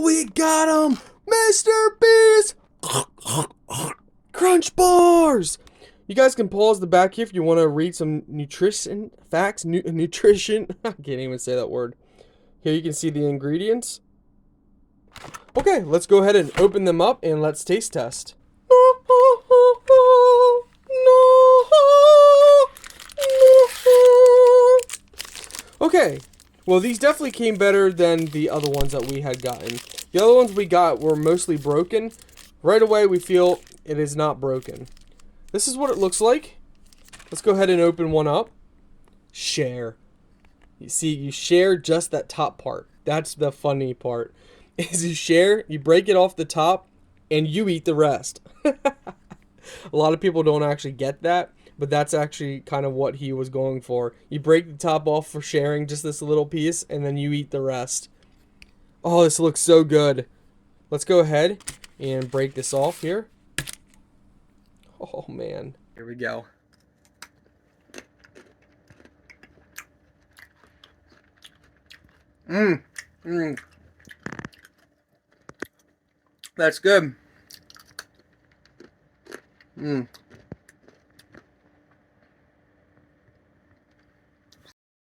we got him! Mr. Beast! Crunch bars! You guys can pause the back here if you want to read some nutrition facts. Nutrition. I can't even say that word. Here you can see the ingredients. Okay, let's go ahead and open them up and let's taste test. Okay, well these definitely came better than the other ones that we had gotten. The other ones we got were mostly broken. Right away we feel it is not broken. This is what it looks like. Let's go ahead and open one up. Share. You see, you share just that top part. That's the funny part. Is you share, you break it off the top, and you eat the rest. A lot of people don't actually get that, but that's actually kind of what he was going for. You break the top off for sharing just this little piece, and then you eat the rest. Oh, this looks so good. Let's go ahead and break this off here. Oh, man. Here we go. That's good.